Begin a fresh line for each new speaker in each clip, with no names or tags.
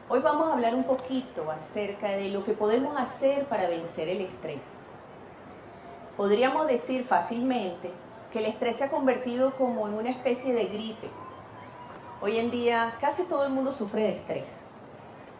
Hoy vamos a hablar un poquito acerca de lo que podemos hacer para vencer el estrés. Podríamos decir fácilmente que el estrés se ha convertido como en una especie de gripe. Hoy en día casi todo el mundo sufre de estrés.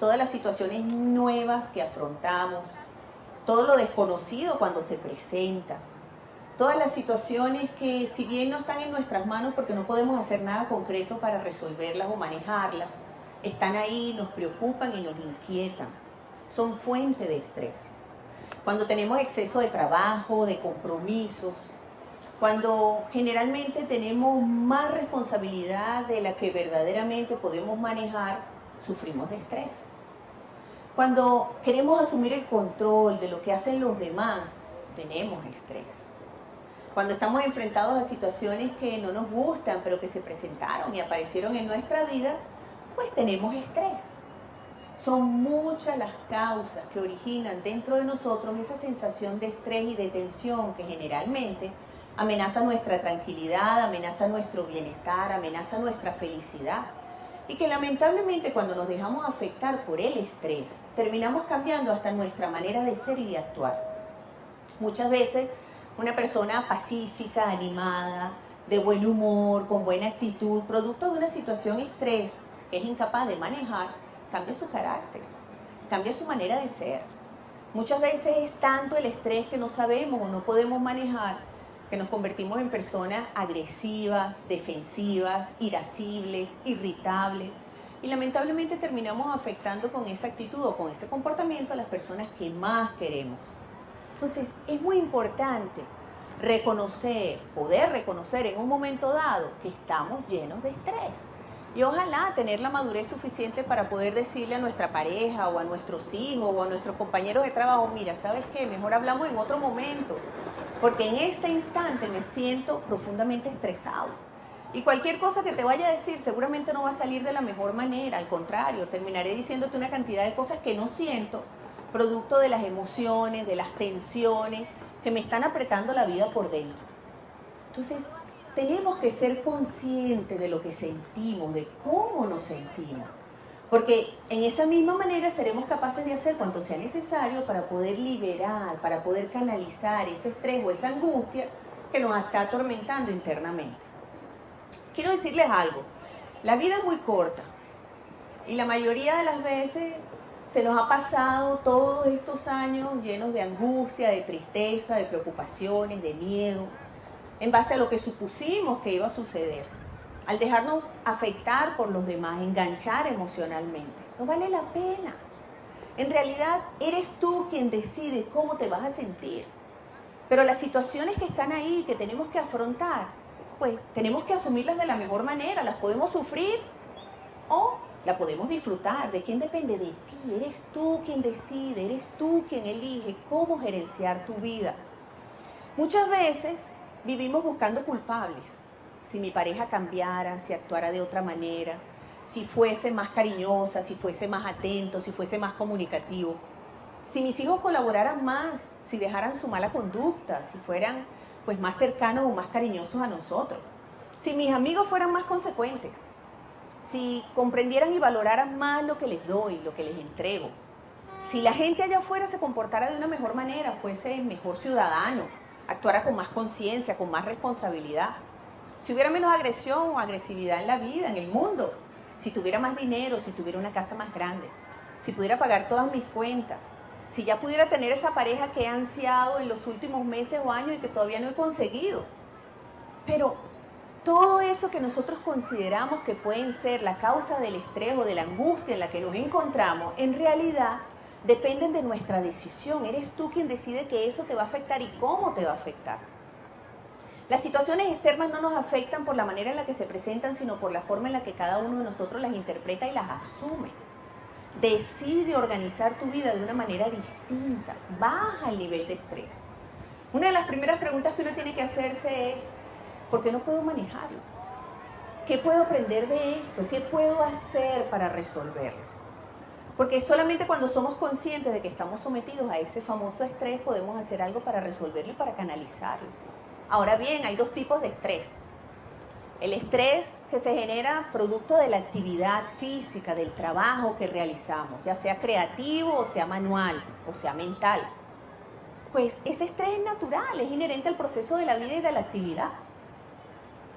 Todas las situaciones nuevas que afrontamos, todo lo desconocido cuando se presenta, todas las situaciones que si bien no están en nuestras manos porque no podemos hacer nada concreto para resolverlas o manejarlas, están ahí, nos preocupan y nos inquietan. Son fuente de estrés. Cuando tenemos exceso de trabajo, de compromisos, cuando generalmente tenemos más responsabilidad de la que verdaderamente podemos manejar, sufrimos de estrés. Cuando queremos asumir el control de lo que hacen los demás, tenemos estrés. Cuando estamos enfrentados a situaciones que no nos gustan, pero que se presentaron y aparecieron en nuestra vida, pues tenemos estrés. Son muchas las causas que originan dentro de nosotros esa sensación de estrés y de tensión que generalmente amenaza nuestra tranquilidad, amenaza nuestro bienestar, amenaza nuestra felicidad. Y que lamentablemente cuando nos dejamos afectar por el estrés, terminamos cambiando hasta nuestra manera de ser y de actuar. Muchas veces una persona pacífica, animada, de buen humor, con buena actitud, producto de una situación estrés que es incapaz de manejar, cambia su carácter, cambia su manera de ser. Muchas veces es tanto el estrés que no sabemos o no podemos manejar que nos convertimos en personas agresivas, defensivas, irascibles, irritables. Y lamentablemente terminamos afectando con esa actitud o con ese comportamiento a las personas que más queremos. Entonces es muy importante poder reconocer en un momento dado que estamos llenos de estrés. Y ojalá tener la madurez suficiente para poder decirle a nuestra pareja o a nuestros hijos o a nuestros compañeros de trabajo, mira, ¿sabes qué? Mejor hablamos en otro momento, porque en este instante me siento profundamente estresado. Y cualquier cosa que te vaya a decir seguramente no va a salir de la mejor manera, al contrario, terminaré diciéndote una cantidad de cosas que no siento, producto de las emociones, de las tensiones que me están apretando la vida por dentro. Entonces, tenemos que ser conscientes de lo que sentimos, de cómo nos sentimos. Porque en esa misma manera seremos capaces de hacer cuanto sea necesario para poder liberar, para poder canalizar ese estrés o esa angustia que nos está atormentando internamente. Quiero decirles algo, la vida es muy corta y la mayoría de las veces se nos ha pasado todos estos años llenos de angustia, de tristeza, de preocupaciones, de miedo, en base a lo que supusimos que iba a suceder. Al dejarnos afectar por los demás, enganchar emocionalmente, no vale la pena. En realidad, eres tú quien decide cómo te vas a sentir. Pero las situaciones que están ahí, que tenemos que afrontar, pues tenemos que asumirlas de la mejor manera. Las podemos sufrir o la podemos disfrutar. ¿De quién depende? De ti. Eres tú quien decide, eres tú quien elige cómo gerenciar tu vida. Muchas veces vivimos buscando culpables. Si mi pareja cambiara, si actuara de otra manera, si fuese más cariñosa, si fuese más atento, si fuese más comunicativo. Si mis hijos colaboraran más, si dejaran su mala conducta, si fueran pues más cercanos o más cariñosos a nosotros. Si mis amigos fueran más consecuentes, si comprendieran y valoraran más lo que les doy, lo que les entrego. Si la gente allá afuera se comportara de una mejor manera, fuese mejor ciudadano, actuara con más conciencia, con más responsabilidad. Si hubiera menos agresión o agresividad en la vida, en el mundo. Si tuviera más dinero, si tuviera una casa más grande. Si pudiera pagar todas mis cuentas. Si ya pudiera tener esa pareja que he ansiado en los últimos meses o años y que todavía no he conseguido. Pero todo eso que nosotros consideramos que pueden ser la causa del estrés o de la angustia en la que nos encontramos, en realidad dependen de nuestra decisión. Eres tú quien decide que eso te va a afectar y cómo te va a afectar. Las situaciones externas no nos afectan por la manera en la que se presentan, sino por la forma en la que cada uno de nosotros las interpreta y las asume. Decide organizar tu vida de una manera distinta, baja el nivel de estrés. Una de las primeras preguntas que uno tiene que hacerse es, ¿por qué no puedo manejarlo? ¿Qué puedo aprender de esto? ¿Qué puedo hacer para resolverlo? Porque solamente cuando somos conscientes de que estamos sometidos a ese famoso estrés podemos hacer algo para resolverlo y para canalizarlo. Ahora bien, hay dos tipos de estrés. El estrés que se genera producto de la actividad física, del trabajo que realizamos, ya sea creativo o sea manual o sea mental. Pues ese estrés es natural, es inherente al proceso de la vida y de la actividad.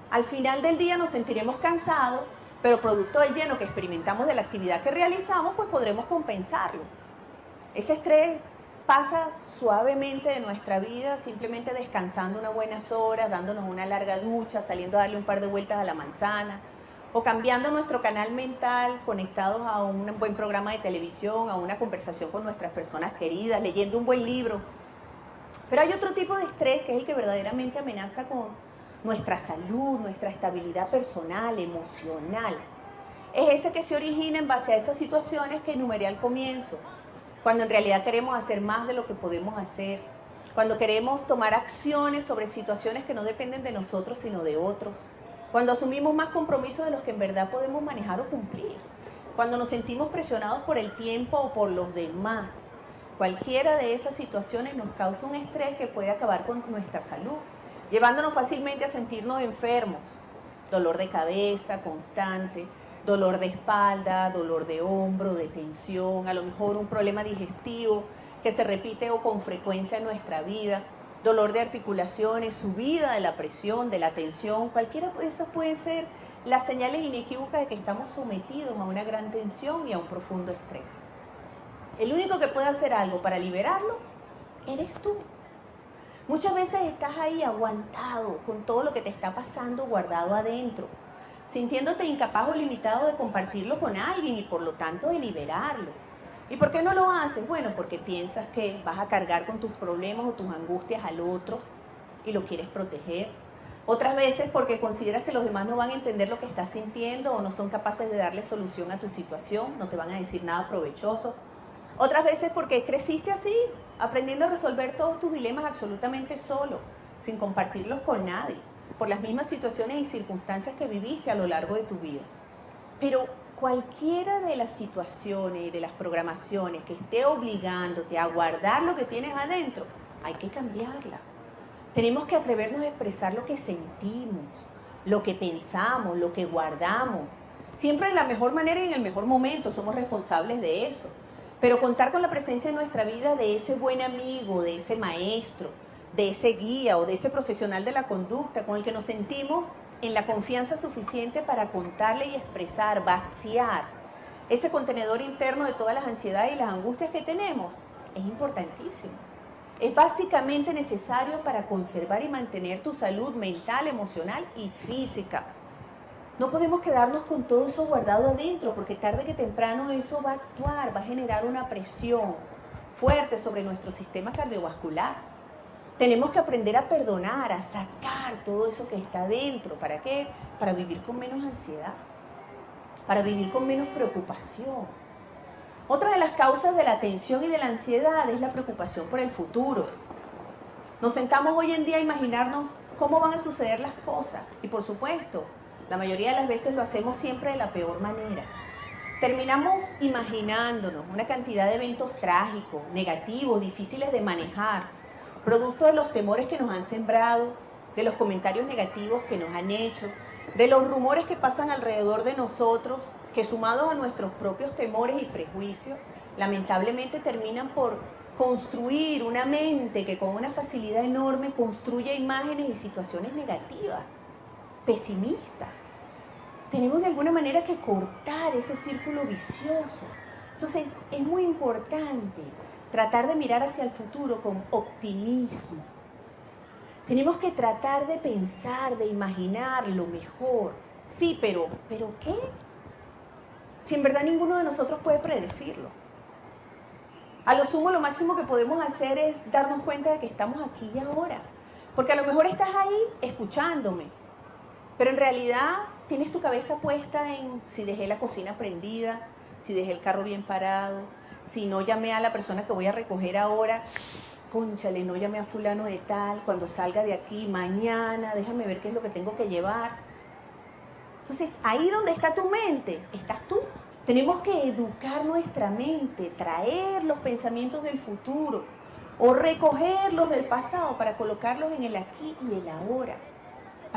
Al final del día nos sentiremos cansados, pero producto del lleno que experimentamos de la actividad que realizamos, pues podremos compensarlo. Ese estrés pasa suavemente de nuestra vida, simplemente descansando unas buenas horas, dándonos una larga ducha, saliendo a darle un par de vueltas a la manzana, o cambiando nuestro canal mental, conectados a un buen programa de televisión, a una conversación con nuestras personas queridas, leyendo un buen libro. Pero hay otro tipo de estrés que es el que verdaderamente amenaza con nuestra salud, nuestra estabilidad personal, emocional. Es ese que se origina en base a esas situaciones que enumeré al comienzo, cuando en realidad queremos hacer más de lo que podemos hacer, cuando queremos tomar acciones sobre situaciones que no dependen de nosotros sino de otros, cuando asumimos más compromisos de los que en verdad podemos manejar o cumplir, cuando nos sentimos presionados por el tiempo o por los demás. Cualquiera de esas situaciones nos causa un estrés que puede acabar con nuestra salud, llevándonos fácilmente a sentirnos enfermos, dolor de cabeza constante, dolor de espalda, dolor de hombro, de tensión, a lo mejor un problema digestivo que se repite o con frecuencia en nuestra vida, dolor de articulaciones, subida de la presión, de la tensión, cualquiera de esas pueden ser las señales inequívocas de que estamos sometidos a una gran tensión y a un profundo estrés. El único que puede hacer algo para liberarlo eres tú. Muchas veces estás ahí aguantado con todo lo que te está pasando guardado adentro, sintiéndote incapaz o limitado de compartirlo con alguien y por lo tanto de liberarlo. ¿Y por qué no lo haces? Bueno, porque piensas que vas a cargar con tus problemas o tus angustias al otro y lo quieres proteger. Otras veces porque consideras que los demás no van a entender lo que estás sintiendo o no son capaces de darle solución a tu situación, no te van a decir nada provechoso. Otras veces porque creciste así, aprendiendo a resolver todos tus dilemas absolutamente solo, sin compartirlos con nadie, por las mismas situaciones y circunstancias que viviste a lo largo de tu vida. Pero cualquiera de las situaciones y de las programaciones que esté obligándote a guardar lo que tienes adentro, hay que cambiarla. Tenemos que atrevernos a expresar lo que sentimos, lo que pensamos, lo que guardamos. Siempre de la mejor manera y en el mejor momento, somos responsables de eso. Pero contar con la presencia en nuestra vida de ese buen amigo, de ese maestro, de ese guía o de ese profesional de la conducta con el que nos sentimos en la confianza suficiente para contarle y expresar, vaciar ese contenedor interno de todas las ansiedades y las angustias que tenemos, es importantísimo. Es básicamente necesario para conservar y mantener tu salud mental, emocional y física. No podemos quedarnos con todo eso guardado adentro, porque tarde que temprano eso va a actuar, va a generar una presión fuerte sobre nuestro sistema cardiovascular. Tenemos que aprender a perdonar, a sacar todo eso que está dentro. ¿Para qué? Para vivir con menos ansiedad, para vivir con menos preocupación. Otra de las causas de la tensión y de la ansiedad es la preocupación por el futuro. Nos sentamos hoy en día a imaginarnos cómo van a suceder las cosas. Y por supuesto, la mayoría de las veces lo hacemos siempre de la peor manera. Terminamos imaginándonos una cantidad de eventos trágicos, negativos, difíciles de manejar, producto de los temores que nos han sembrado, de los comentarios negativos que nos han hecho, de los rumores que pasan alrededor de nosotros, que sumados a nuestros propios temores y prejuicios, lamentablemente terminan por construir una mente que con una facilidad enorme construye imágenes y situaciones negativas, pesimistas. Tenemos de alguna manera que cortar ese círculo vicioso. Entonces, es muy importante tratar de mirar hacia el futuro con optimismo. Tenemos que tratar de pensar, de imaginar lo mejor. Sí, pero ¿qué? Si en verdad ninguno de nosotros puede predecirlo. A lo sumo, lo máximo que podemos hacer es darnos cuenta de que estamos aquí y ahora. Porque a lo mejor estás ahí escuchándome, pero en realidad tienes tu cabeza puesta en si dejé la cocina prendida, si dejé el carro bien parado, si no llamé a la persona que voy a recoger ahora, cónchale, no llamé a fulano de tal, cuando salga de aquí, mañana, déjame ver qué es lo que tengo que llevar. Entonces, ahí donde está tu mente, estás tú. Tenemos que educar nuestra mente, traer los pensamientos del futuro o recogerlos del pasado para colocarlos en el aquí y el ahora,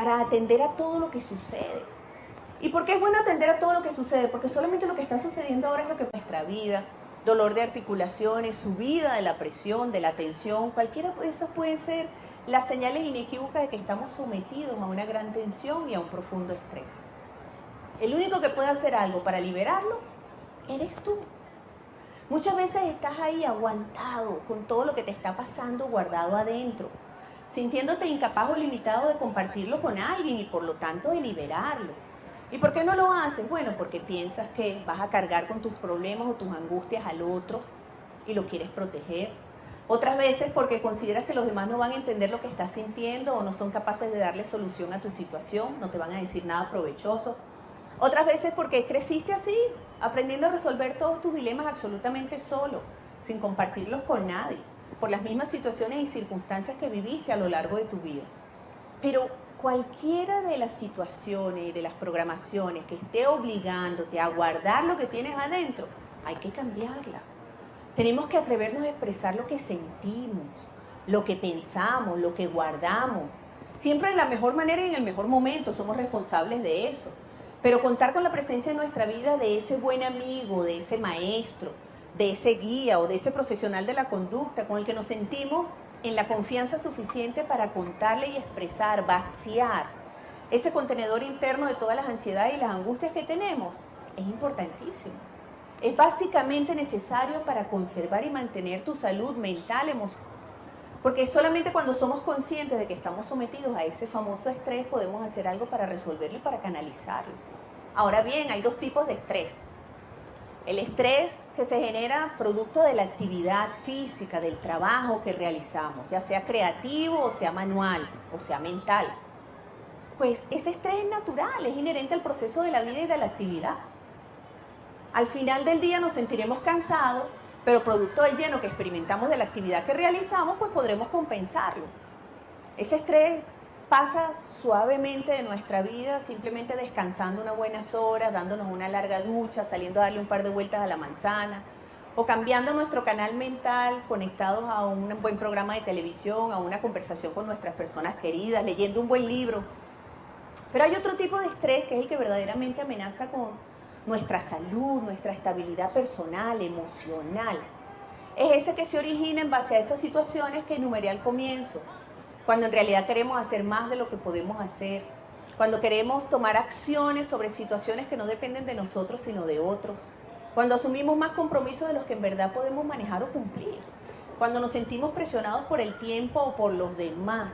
para atender a todo lo que sucede. ¿Y por qué es bueno atender a todo lo que sucede? Porque solamente lo que está sucediendo ahora es lo que nuestra vida, dolor de articulaciones, subida de la presión, de la tensión, cualquiera de esas pueden ser las señales inequívocas de que estamos sometidos a una gran tensión y a un profundo estrés. El único que puede hacer algo para liberarlo eres tú. Muchas veces estás ahí aguantado con todo lo que te está pasando guardado adentro, sintiéndote incapaz o limitado de compartirlo con alguien y por lo tanto de liberarlo. ¿Y por qué no lo haces? Bueno, porque piensas que vas a cargar con tus problemas o tus angustias al otro y lo quieres proteger. Otras veces porque consideras que los demás no van a entender lo que estás sintiendo o no son capaces de darle solución a tu situación, no te van a decir nada provechoso. Otras veces porque creciste así, aprendiendo a resolver todos tus dilemas absolutamente solo, sin compartirlos con nadie, por las mismas situaciones y circunstancias que viviste a lo largo de tu vida. Pero cualquiera de las situaciones y de las programaciones que esté obligándote a guardar lo que tienes adentro, hay que cambiarla. Tenemos que atrevernos a expresar lo que sentimos, lo que pensamos, lo que guardamos. Siempre de la mejor manera y en el mejor momento, somos responsables de eso. Pero contar con la presencia en nuestra vida de ese buen amigo, de ese maestro, de ese guía o de ese profesional de la conducta con el que nos sentimos en la confianza suficiente para contarle y expresar, vaciar ese contenedor interno de todas las ansiedades y las angustias que tenemos, es importantísimo. Es básicamente necesario para conservar y mantener tu salud mental, emocional. Porque solamente cuando somos conscientes de que estamos sometidos a ese famoso estrés podemos hacer algo para resolverlo y para canalizarlo. Ahora bien, hay dos tipos de estrés. El estrés que se genera producto de la actividad física, del trabajo que realizamos, ya sea creativo o sea manual o sea mental. Pues ese estrés es natural, es inherente al proceso de la vida y de la actividad. Al final del día nos sentiremos cansados, pero producto del lleno que experimentamos de la actividad que realizamos, pues podremos compensarlo. Ese estrés pasa suavemente de nuestra vida, simplemente descansando unas buenas horas, dándonos una larga ducha, saliendo a darle un par de vueltas a la manzana, o cambiando nuestro canal mental, conectados a un buen programa de televisión, a una conversación con nuestras personas queridas, leyendo un buen libro. Pero hay otro tipo de estrés que es el que verdaderamente amenaza con nuestra salud, nuestra estabilidad personal, emocional. Es ese que se origina en base a esas situaciones que enumeré al comienzo, cuando en realidad queremos hacer más de lo que podemos hacer, cuando queremos tomar acciones sobre situaciones que no dependen de nosotros sino de otros, cuando asumimos más compromisos de los que en verdad podemos manejar o cumplir, cuando nos sentimos presionados por el tiempo o por los demás.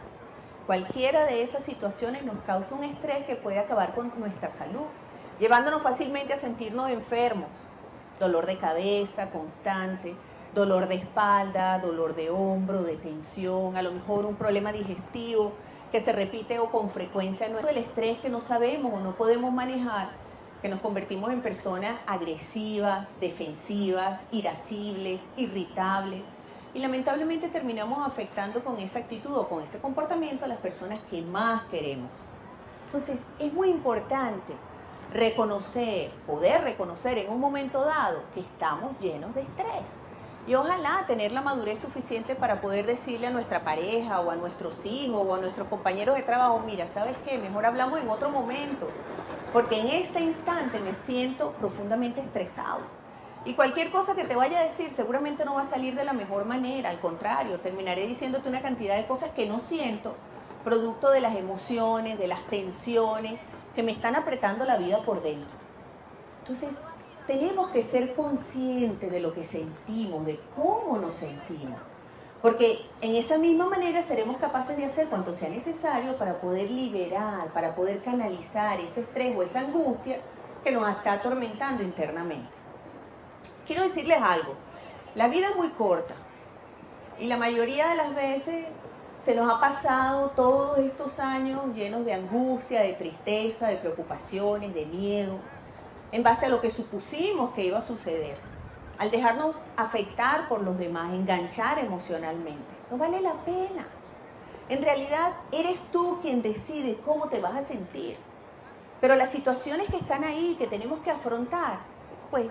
Cualquiera de esas situaciones nos causa un estrés que puede acabar con nuestra salud, llevándonos fácilmente a sentirnos enfermos, dolor de cabeza constante, dolor de espalda, dolor de hombro, de tensión, a lo mejor un problema digestivo que se repite o con frecuencia. No es el estrés que no sabemos o no podemos manejar, que nos convertimos en personas agresivas, defensivas, irascibles, irritables. Y lamentablemente terminamos afectando con esa actitud o con ese comportamiento a las personas que más queremos. Entonces, es muy importante poder reconocer en un momento dado que estamos llenos de estrés. Y ojalá tener la madurez suficiente para poder decirle a nuestra pareja o a nuestros hijos o a nuestros compañeros de trabajo, mira, ¿sabes qué? Mejor hablamos en otro momento, porque en este instante me siento profundamente estresado. Y cualquier cosa que te vaya a decir seguramente no va a salir de la mejor manera, al contrario, terminaré diciéndote una cantidad de cosas que no siento, producto de las emociones, de las tensiones, que me están apretando la vida por dentro. Entonces, tenemos que ser conscientes de lo que sentimos, de cómo nos sentimos, porque en esa misma manera seremos capaces de hacer cuanto sea necesario para poder liberar, para poder canalizar ese estrés o esa angustia que nos está atormentando internamente. Quiero decirles algo, la vida es muy corta y la mayoría de las veces se nos ha pasado todos estos años llenos de angustia, de tristeza, de preocupaciones, de miedo, en base a lo que supusimos que iba a suceder. Al dejarnos afectar por los demás, enganchar emocionalmente, no vale la pena. En realidad, eres tú quien decide cómo te vas a sentir. Pero las situaciones que están ahí, que tenemos que afrontar, pues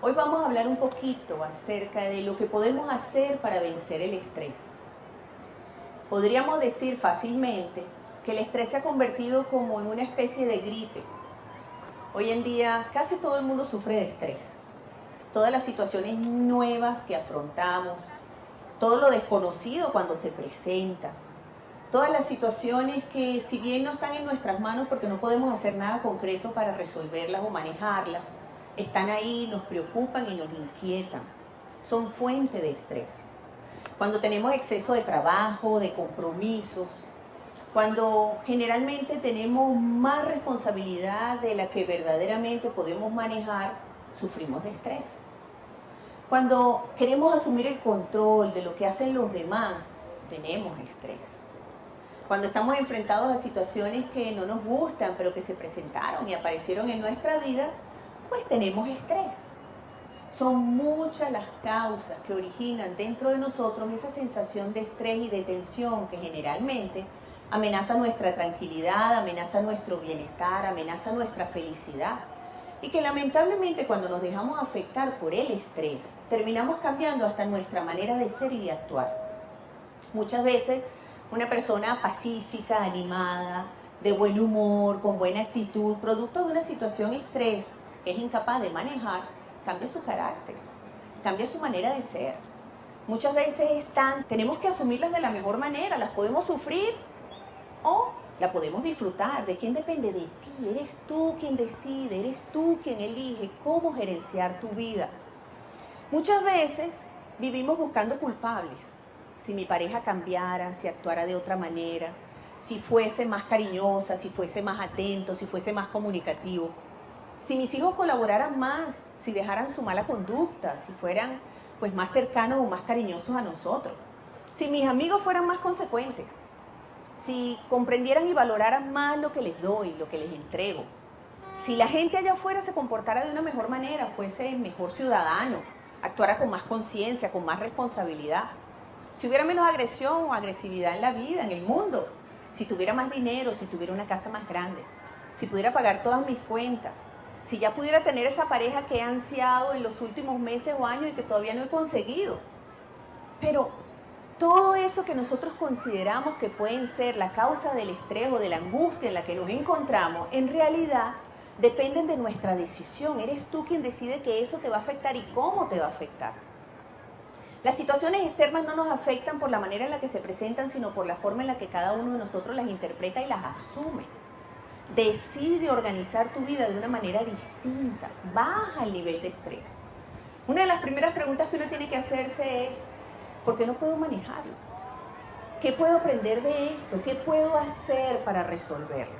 hoy vamos a hablar un poquito acerca de lo que podemos hacer para vencer el estrés. Podríamos decir fácilmente que el estrés se ha convertido como en una especie de gripe. Hoy en día casi todo el mundo sufre de estrés. Todas las situaciones nuevas que afrontamos, todo lo desconocido cuando se presenta, todas las situaciones que si bien no están en nuestras manos porque no podemos hacer nada concreto para resolverlas o manejarlas, están ahí, nos preocupan y nos inquietan. Son fuente de estrés. Cuando tenemos exceso de trabajo, de compromisos, cuando generalmente tenemos más responsabilidad de la que verdaderamente podemos manejar, sufrimos de estrés. Cuando queremos asumir el control de lo que hacen los demás, tenemos estrés. Cuando estamos enfrentados a situaciones que no nos gustan, pero que se presentaron y aparecieron en nuestra vida, pues tenemos estrés. Son muchas las causas que originan dentro de nosotros esa sensación de estrés y de tensión que generalmente amenaza nuestra tranquilidad, amenaza nuestro bienestar, amenaza nuestra felicidad. Y que lamentablemente cuando nos dejamos afectar por el estrés, terminamos cambiando hasta nuestra manera de ser y de actuar. Muchas veces una persona pacífica, animada, de buen humor, con buena actitud, producto de una situación estrés que es incapaz de manejar, cambia su carácter, cambia su manera de ser. Muchas veces tenemos que asumirlas de la mejor manera, las podemos sufrir o la podemos disfrutar. ¿De quién depende? De ti. Eres tú quien decide, eres tú quien elige cómo gerenciar tu vida. Muchas veces vivimos buscando culpables. Si mi pareja cambiara, si actuara de otra manera, si fuese más cariñosa, si fuese más atento, si fuese más comunicativo. Si mis hijos colaboraran más, si dejaran su mala conducta, si fueran pues más cercanos o más cariñosos a nosotros. Si mis amigos fueran más consecuentes, si comprendieran y valoraran más lo que les doy, lo que les entrego. Si la gente allá afuera se comportara de una mejor manera, fuese mejor ciudadano, actuara con más conciencia, con más responsabilidad. Si hubiera menos agresión o agresividad en la vida, en el mundo. Si tuviera más dinero, si tuviera una casa más grande. Si pudiera pagar todas mis cuentas. Si ya pudiera tener esa pareja que he ansiado en los últimos meses o años y que todavía no he conseguido. Pero todo eso que nosotros consideramos que pueden ser la causa del estrés o de la angustia en la que nos encontramos, en realidad dependen de nuestra decisión. Eres tú quien decide que eso te va a afectar y cómo te va a afectar. Las situaciones externas no nos afectan por la manera en la que se presentan, sino por la forma en la que cada uno de nosotros las interpreta y las asume. Decide organizar tu vida de una manera distinta, baja el nivel de estrés. Una de las primeras preguntas que uno tiene que hacerse es, ¿por qué no puedo manejarlo? ¿Qué puedo aprender de esto? ¿Qué puedo hacer para resolverlo?